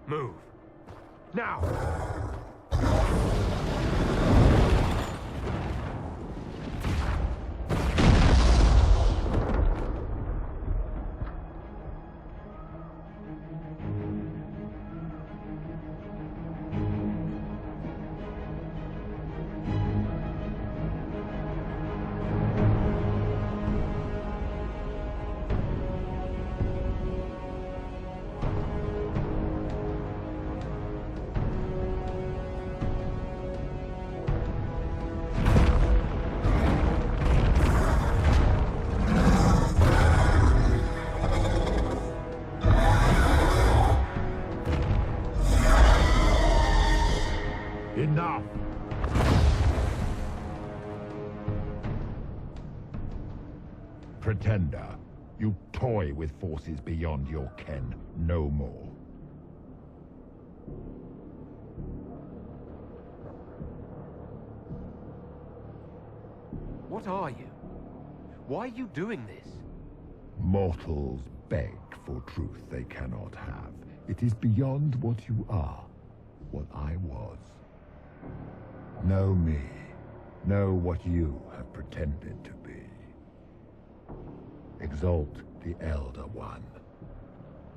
Move. Now! Enough! Pretender, you toy with forces beyond your ken, no more. What are you? Why are you doing this? Mortals beg for truth they cannot have. It is beyond what you are, what I was. Know me. Know what you have pretended to be. Exalt the Elder One.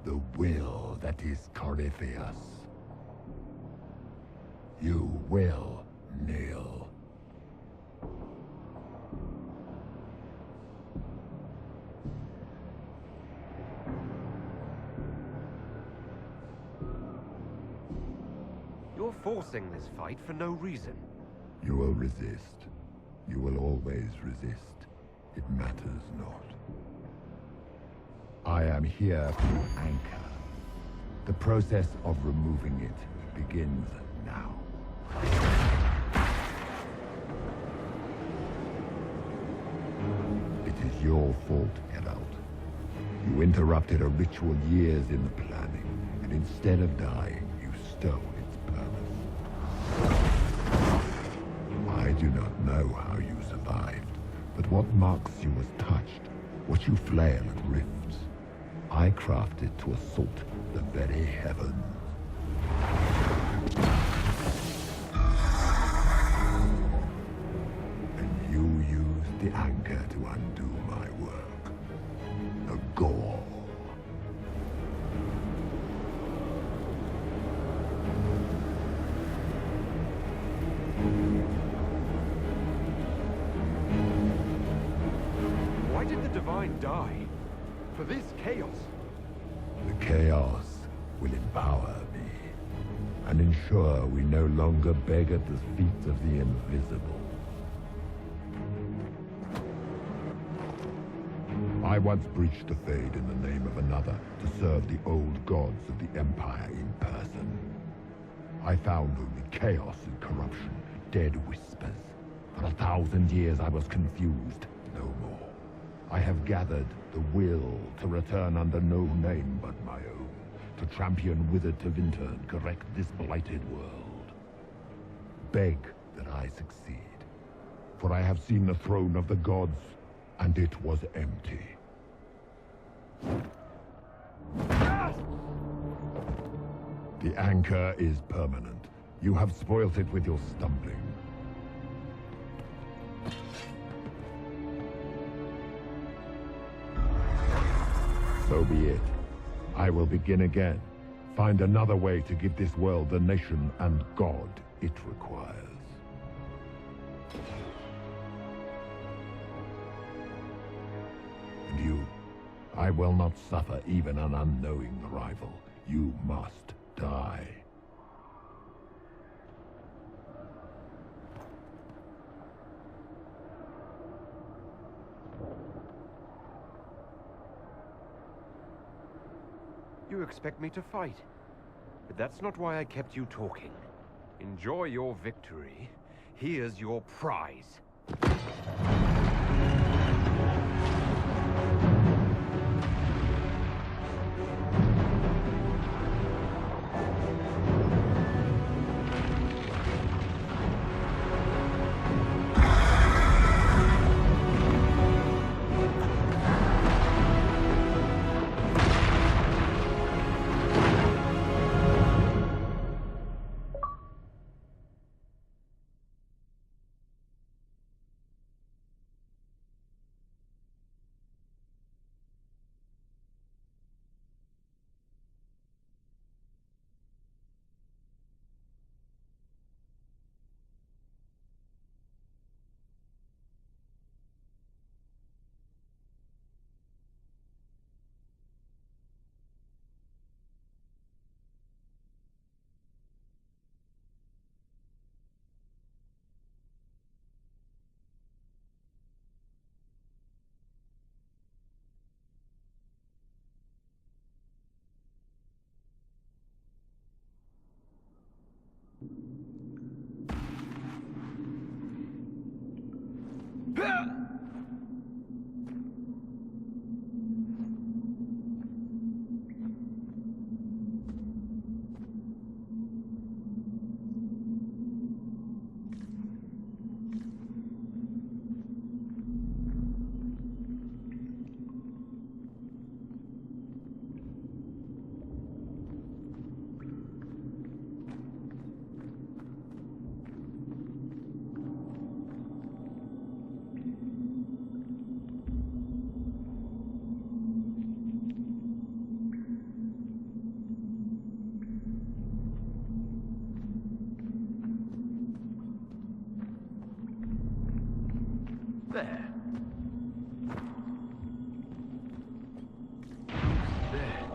The will that is Corypheus. You will kneel. You're forcing this fight for no reason. You will resist. You will always resist. It matters not. I am here to anchor. The process of removing it begins now. It is your fault, Herald. You interrupted a ritual years in the planning, and instead of dying, you stole its purpose. I do not know how you survived, but what marks you as touched, what you flail at rifts, I crafted to assault the very heavens. And you used the anchor to undo my work. The gore. Why did the Divine die? For this chaos? The chaos will empower me and ensure we no longer beg at the feet of the invisible. I once breached the Fade in the name of another to serve the old gods of the Empire in person. I found only chaos and corruption, dead whispers. For 1,000 years I was confused, no more. I have gathered the will to return under no name but my own, to champion Wither to Winter and correct this blighted world. Beg that I succeed, for I have seen the throne of the gods, and it was empty. The anchor is permanent. You have spoilt it with your stumbling. So be it. I will begin again. Find another way to give this world the nation and God it requires. And you, I will not suffer even an unknowing rival. You must die. You expect me to fight. But that's not why I kept you talking. Enjoy your victory. Here's your prize. There. There.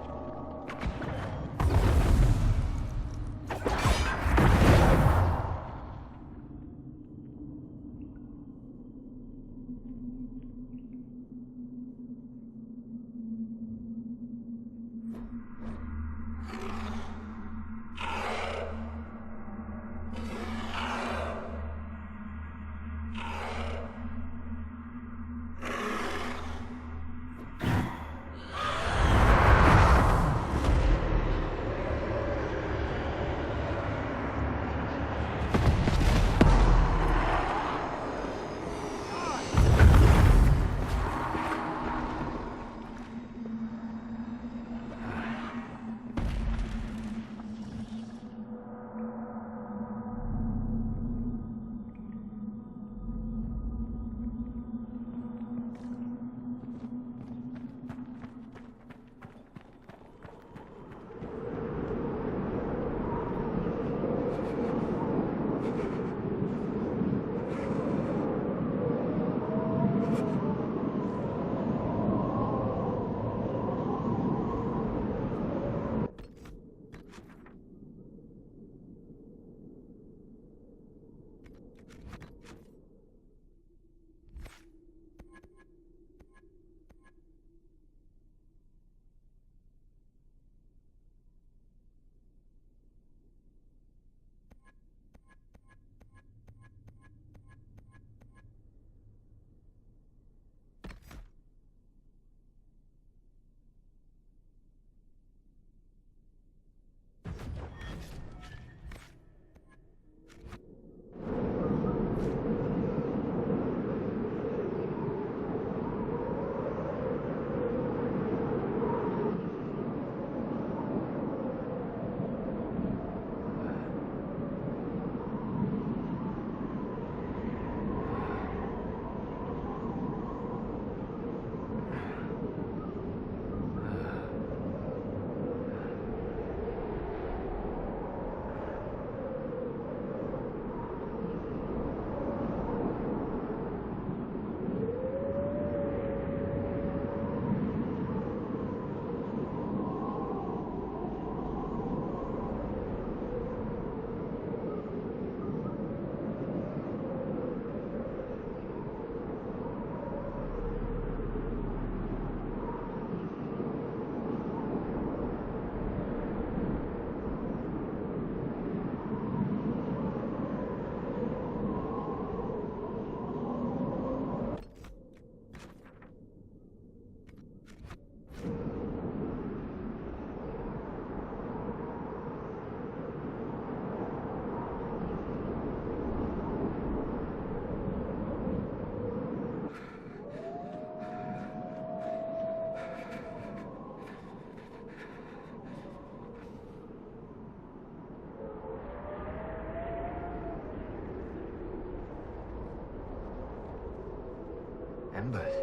Embers.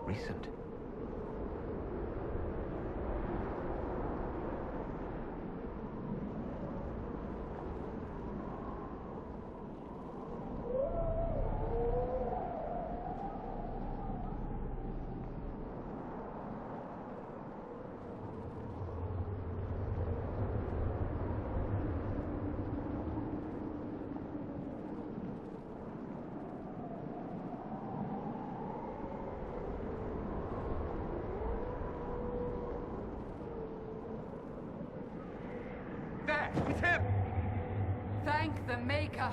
Recent. There! It's him! Thank the Maker!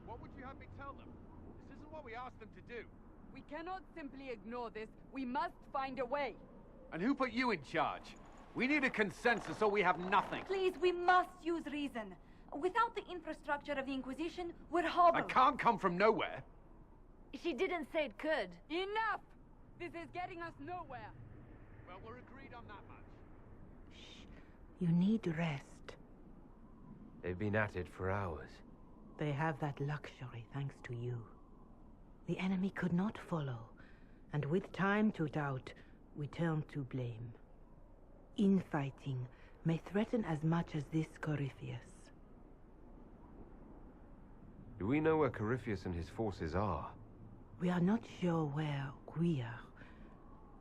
What would you have me tell them? This isn't what we asked them to do. We cannot simply ignore this. We must find a way. And who put you in charge? We need a consensus or we have nothing. Please, we must use reason. Without the infrastructure of the Inquisition, we're hobbled. I can't come from nowhere. She didn't say it could. Enough! This is getting us nowhere. Well, we're agreed on that much. Shh. You need rest. They've been at it for hours. They have that luxury thanks to you. The enemy could not follow, and with time to doubt, we turn to blame. Infighting may threaten as much as this Corypheus. Do we know where Corypheus and his forces are? We are not sure where we are,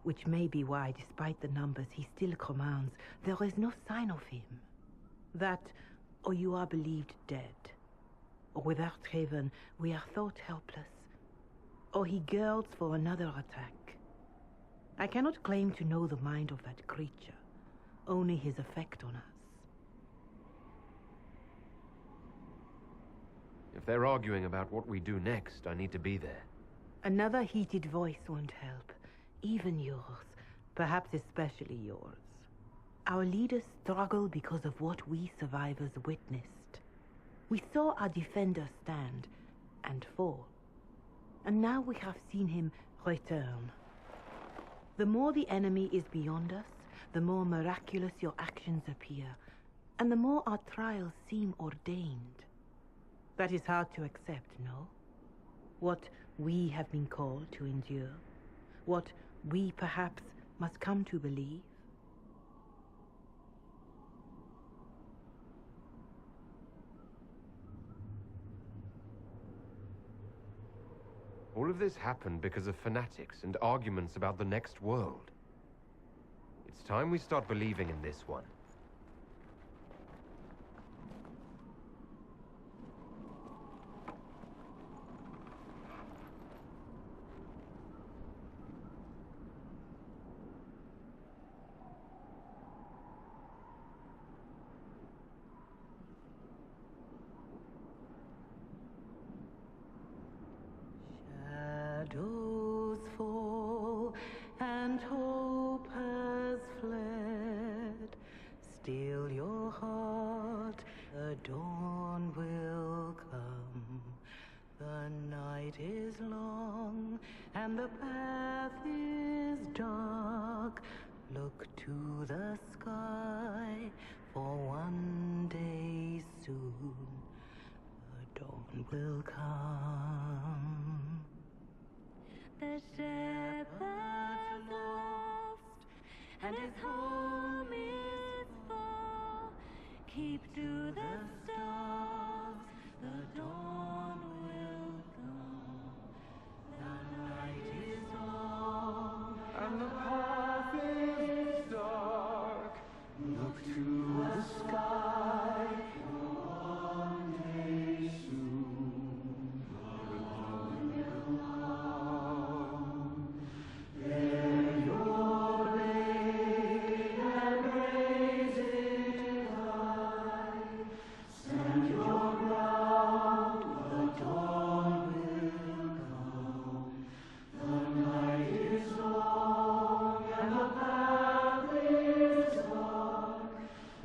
which may be why, despite the numbers he still commands, there is no sign of him. That, or you are believed dead. Or without Haven, we are thought helpless. Or he girds for another attack. I cannot claim to know the mind of that creature, only his effect on us. If they're arguing about what we do next, I need to be there. Another heated voice won't help. Even yours. Perhaps especially yours. Our leaders struggle because of what we survivors witnessed. We saw our defender stand and fall. And now we have seen him return. The more the enemy is beyond us, the more miraculous your actions appear, and the more our trials seem ordained. That is hard to accept, no? What we have been called to endure, what we perhaps must come to believe. All of this happened because of fanatics and arguments about the next world. It's time we start believing in this one. Shadows fall and hope has fled. Still your heart, the dawn will come. The night is long and the path is dark. Look to the sky, for one day soon the dawn will come. The shepherd's lost, and his home is far. Keep to the stars, the dawn will come. The night is long, And the path is dark. Look to the sky. One day soon the dawn will come. Bear your blade and raise it high. Stand your ground, the dawn will come. The night is long and the path is dark.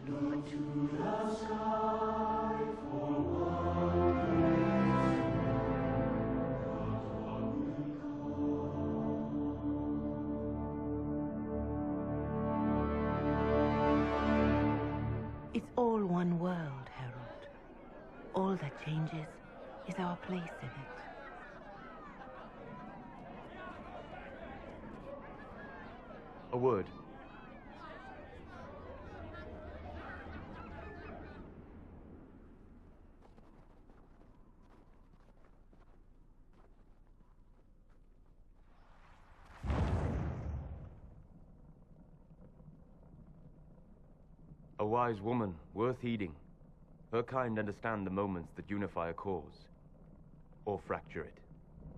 Look to the sky for one day. It's all one world, Herald. All that changes is our place in it. A word. A wise woman, worth heeding. Her kind understand the moments that unify a cause. Or fracture it.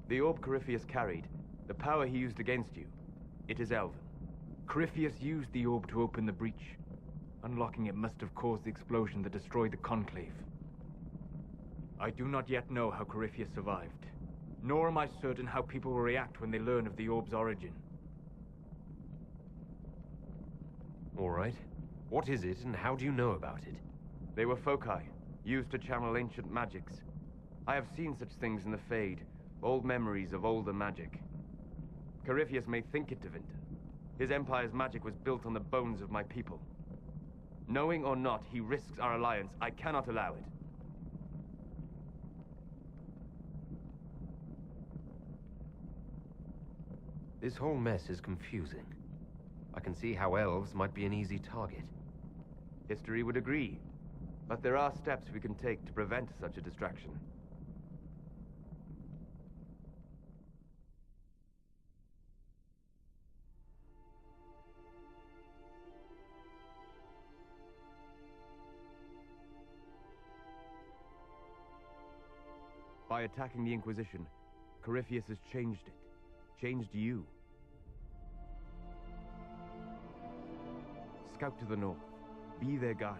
The orb Corypheus carried, the power he used against you, it is Elven. Corypheus used the orb to open the breach. Unlocking it must have caused the explosion that destroyed the Conclave. I do not yet know how Corypheus survived, nor am I certain how people will react when they learn of the orb's origin. All right. What is it, and how do you know about it? They were foci, used to channel ancient magics. I have seen such things in the Fade, old memories of older magic. Corypheus may think it Tevinter. His empire's magic was built on the bones of my people. Knowing or not, he risks our alliance. I cannot allow it. This whole mess is confusing. I can see how elves might be an easy target. History would agree, but there are steps we can take to prevent such a distraction. By attacking the Inquisition, Corypheus has changed it. Changed you. Scout to the north. Be their guide.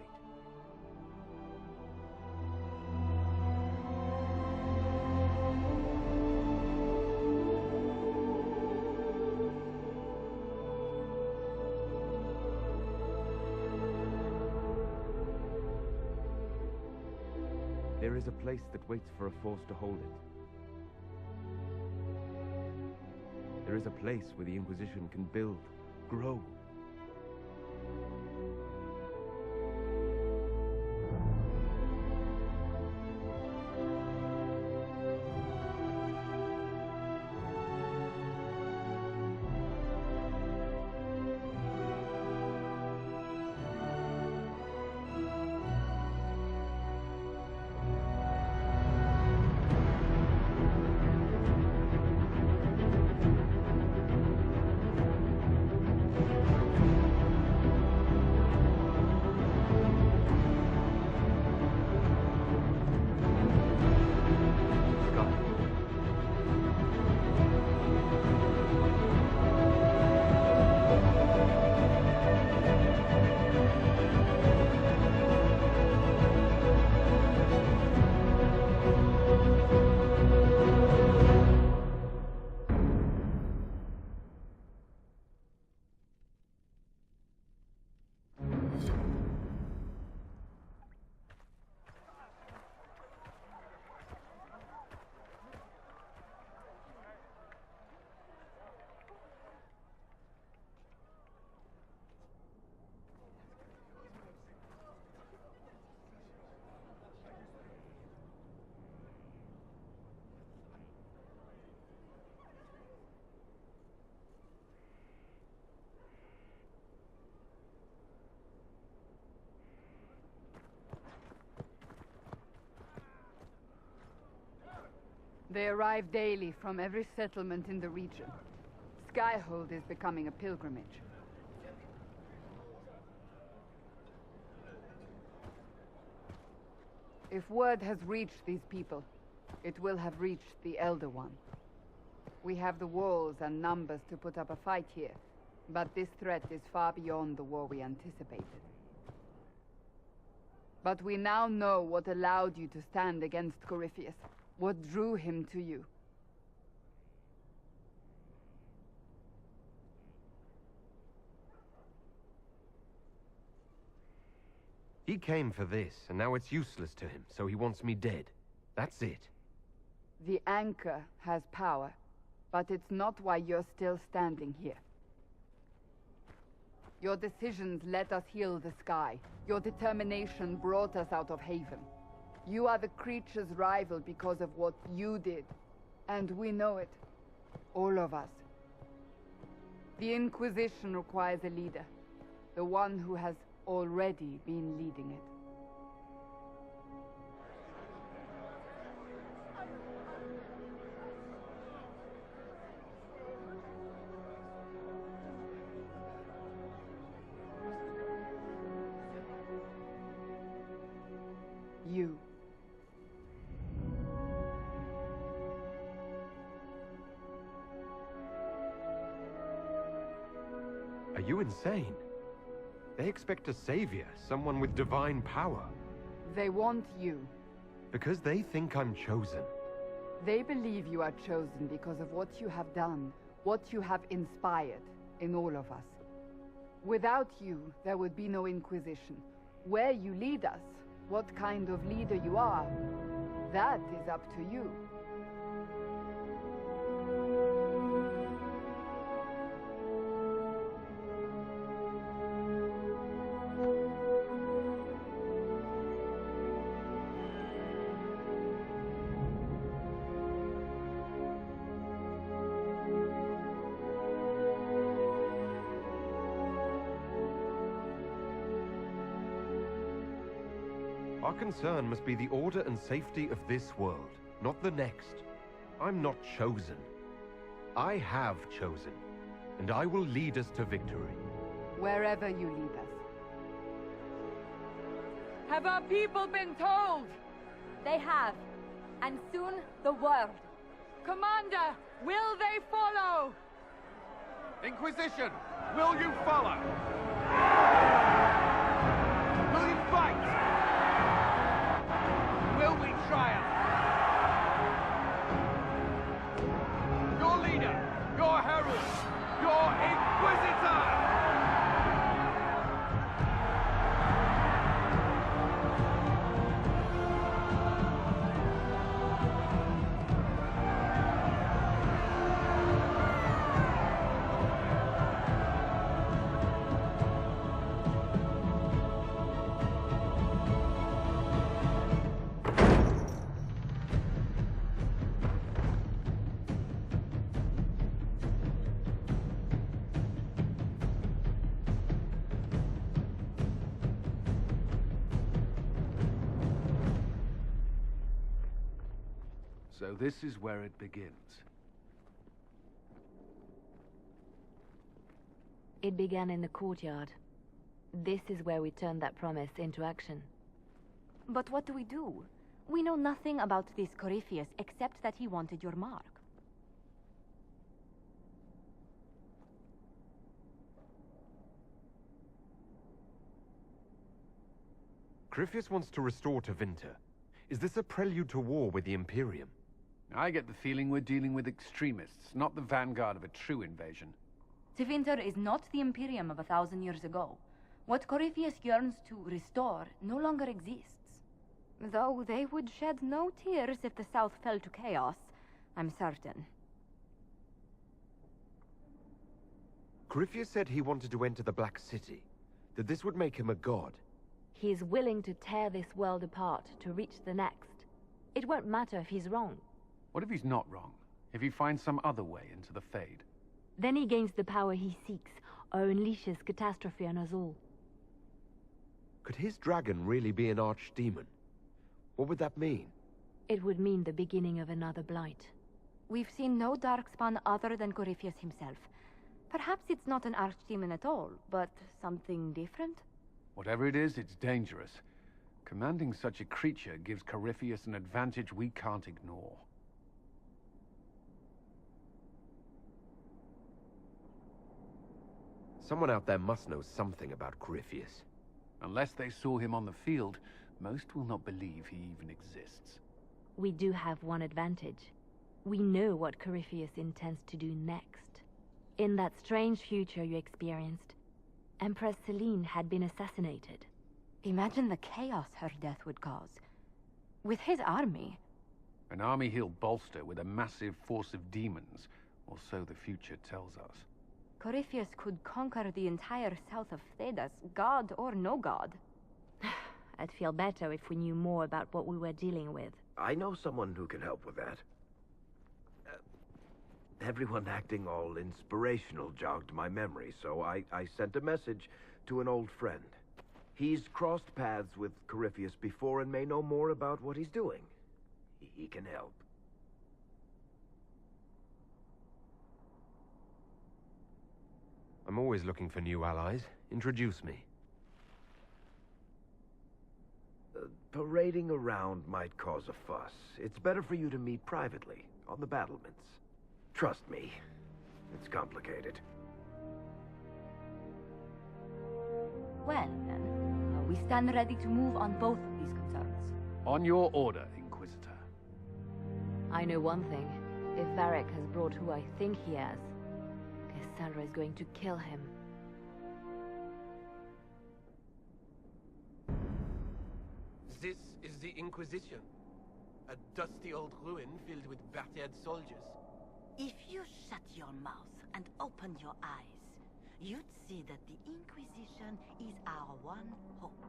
There is a place that waits for a force to hold it. There is a place where the Inquisition can build, grow. They arrive daily from every settlement in the region. Skyhold is becoming a pilgrimage. If word has reached these people, it will have reached the Elder One. We have the walls and numbers to put up a fight here, but this threat is far beyond the war we anticipated. But we now know what allowed you to stand against Corypheus, what drew him to you. He came for this, and now it's useless to him, so he wants me dead. That's it. The Anchor has power, but it's not why you're still standing here. Your decisions let us heal the sky. Your determination brought us out of Haven. You are the creature's rival because of what you did. And we know it. All of us. The Inquisition requires a leader. The one who has already been leading it. You. Are you insane? They expect a savior, someone with divine power. They want you. Because they think I'm chosen. They believe you are chosen because of what you have done, what you have inspired in all of us. Without you, there would be no Inquisition. Where you lead us, what kind of leader you are, that is up to you. Our concern must be the order and safety of this world, not the next. I'm not chosen. I have chosen, and I will lead us to victory. Wherever you lead us. Have our people been told? They have. And soon, the world. Commander, will they follow? Inquisition, will you follow? Will you fight? Will we triumph? Your leader, your herald, your Inquisitor! So this is where it begins. It began in the courtyard. This is where we turned that promise into action. But what do? We know nothing about this Corypheus except that he wanted your mark. Corypheus wants to restore Tevinter. Is this a prelude to war with the Imperium? I get the feeling we're dealing with extremists, not the vanguard of a true invasion. Tevinter is not the Imperium of 1,000 years ago. What Corypheus yearns to restore no longer exists. Though they would shed no tears if the South fell to chaos, I'm certain. Corypheus said he wanted to enter the Black City, that this would make him a god. He is willing to tear this world apart to reach the next. It won't matter if he's wrong. What if he's not wrong? If he finds some other way into the Fade? Then he gains the power he seeks, or unleashes catastrophe on us all. Could his dragon really be an archdemon? What would that mean? It would mean the beginning of another blight. We've seen no darkspawn other than Corypheus himself. Perhaps it's not an archdemon at all, but something different? Whatever it is, it's dangerous. Commanding such a creature gives Corypheus an advantage we can't ignore. Someone out there must know something about Corypheus. Unless they saw him on the field, most will not believe he even exists. We do have one advantage. We know what Corypheus intends to do next. In that strange future you experienced, Empress Celine had been assassinated. Imagine the chaos her death would cause. With his army. An army he'll bolster with a massive force of demons, or so the future tells us. Corypheus could conquer the entire south of Thedas, god or no god. I'd feel better if we knew more about what we were dealing with. I know someone who can help with that. Everyone acting all inspirational jogged my memory, so I sent a message to an old friend. He's crossed paths with Corypheus before and may know more about what he's doing. He can help. I'm always looking for new allies. Introduce me. Parading around might cause a fuss. It's better for you to meet privately, on the battlements. Trust me, it's complicated. Well, then, we stand ready to move on both of these concerns. On your order, Inquisitor. I know one thing. If Varric has brought who I think he has, Cassandra is going to kill him. This is the Inquisition. A dusty old ruin filled with battered soldiers. If you shut your mouth and open your eyes, you'd see that the Inquisition is our one hope.